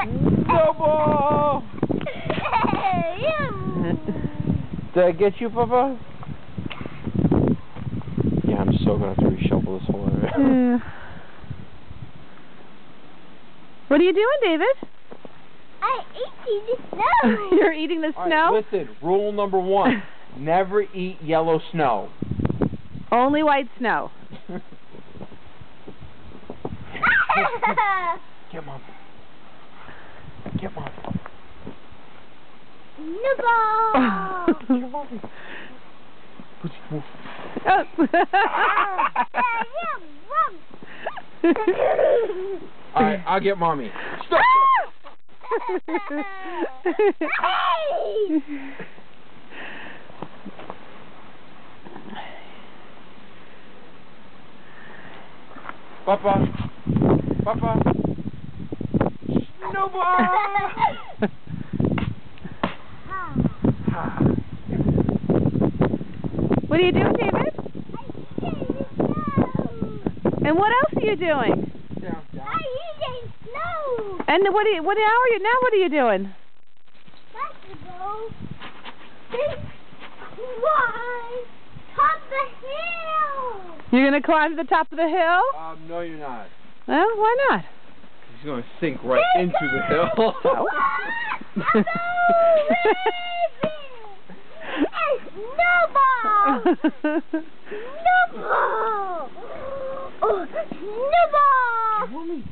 Snowball! Did I get you, Papa? Yeah, I'm so gonna have to reshuffle this whole area. What are you doing, David? I'm eating the snow. You're eating the snow? Right, listen, rule number 1. Never eat yellow snow. Only white snow. Get Mom. Get Mom. Nibble. Get Mommy. Alright, I'll get Mommy. Stop! Hey! Papa. Papa. Snowball! What are you doing, David? And what else are you doing? Down. I'm eating snow. And what are you doing? Basketball. Big one. Top the hill. You're going to climb to the top of the hill? No, you're not. Well, why not? He's going to sink right into the hill. Snowball! Snowball! Oh, snowball! Mommy.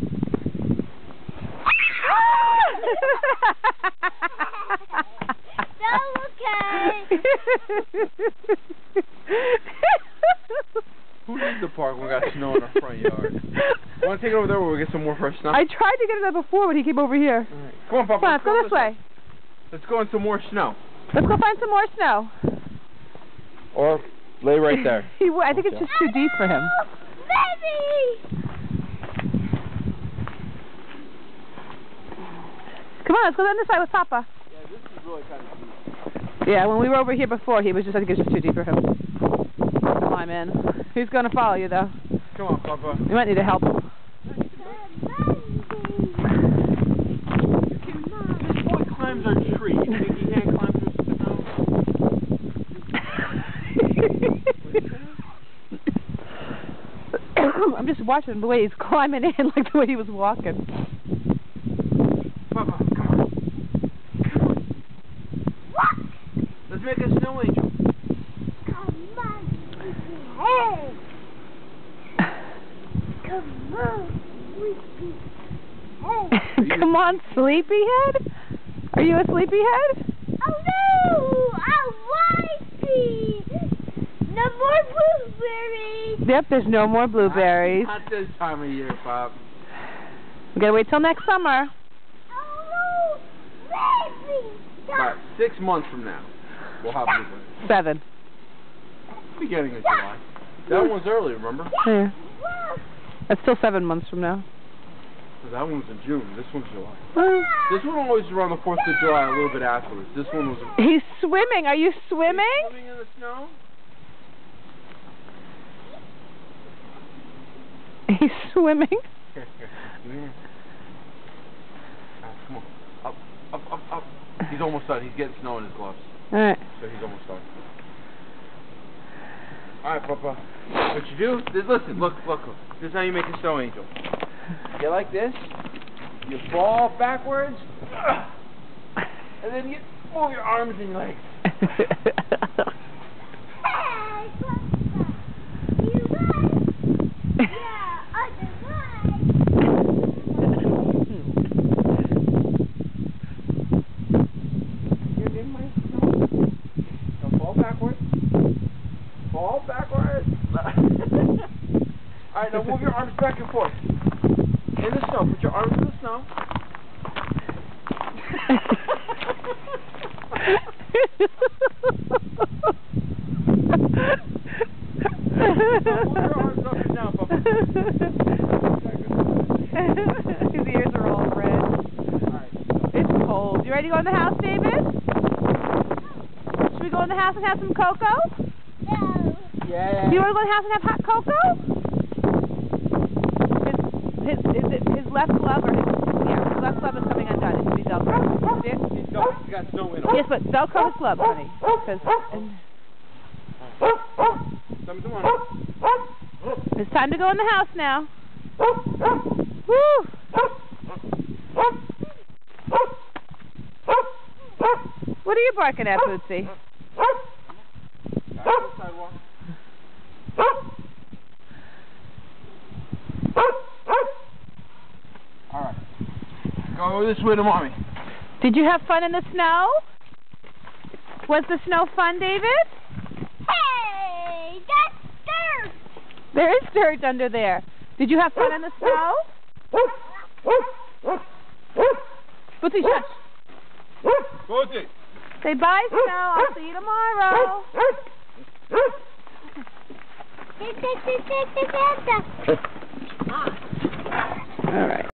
Okay. Who needs the park when we got snow in our front yard? Want to take it over there where we get some more fresh snow? I tried to get it there before when he came over here. All right. Come on, Papa. Come on, let's go this way. Let's go in some more snow. Let's go find some more snow. Or lay right there. I think it's just too deep for him. Baby! Come on, let's go on this side with Papa. Yeah, this is really kind of deep. Yeah, when we were over here before, I think it was just too deep for him to climb in. He's going to follow you, though. Come on, Papa. You might need to help him. This boy climbs our tree. You think he can't climb through the snow? I'm just watching the way he's climbing in, like the way he was walking. Papa, come on. Come on. What? Let's make a snow angel. Come on, hey! Come on, sleepy head. Come on, sleepyhead? Are you a sleepyhead? Oh no! I'm whitey! No more blueberries! Yep, there's no more blueberries. Not this time of year, Pop. We gotta wait till next summer. Oh no! Baby! About 6 months from now, we'll have blueberries. 7. Beginning of July. That one's early, remember? Yeah. That's still 7 months from now. That one's in June. This one's July. Well, This one always around the 4th of July, a little bit afterwards. This one was... he's swimming. Are you swimming? Swimming in the snow? He's swimming. Here. Come here. Come on. Up. He's almost done. He's getting snow in his gloves. All right. So he's almost done. Alright, Papa. What you do, listen, look. This is how you make a snow angel. You like this, you fall backwards, and then you move your arms and your legs. Hey, you right? Yeah, other right. You're in my snow. Now fall backwards. Fall backwards. Alright, now move your arms back and forth. In the snow. Put your arms in the snow. Move your arms up and down, Papa. His ears are all red. Alright. It's cold. You ready to go in the house, David? Should we go in the house and have some cocoa? No. Yeah. Do you want to go in the house and have hot cocoa? His left glove his left glove is coming undone. got snow in them. Yes, but Velcro the slub, honey. Come on. It's time to go in the house now. Woo! What are you barking at, Bootsy? Alright. Go this way to mommy. Did you have fun in the snow? Was the snow fun, David? Hey, that's dirt. There is dirt under there. Did you have fun in the snow? Bootsy, shush. Bootsy. Say bye, snow. I'll see you tomorrow. All right.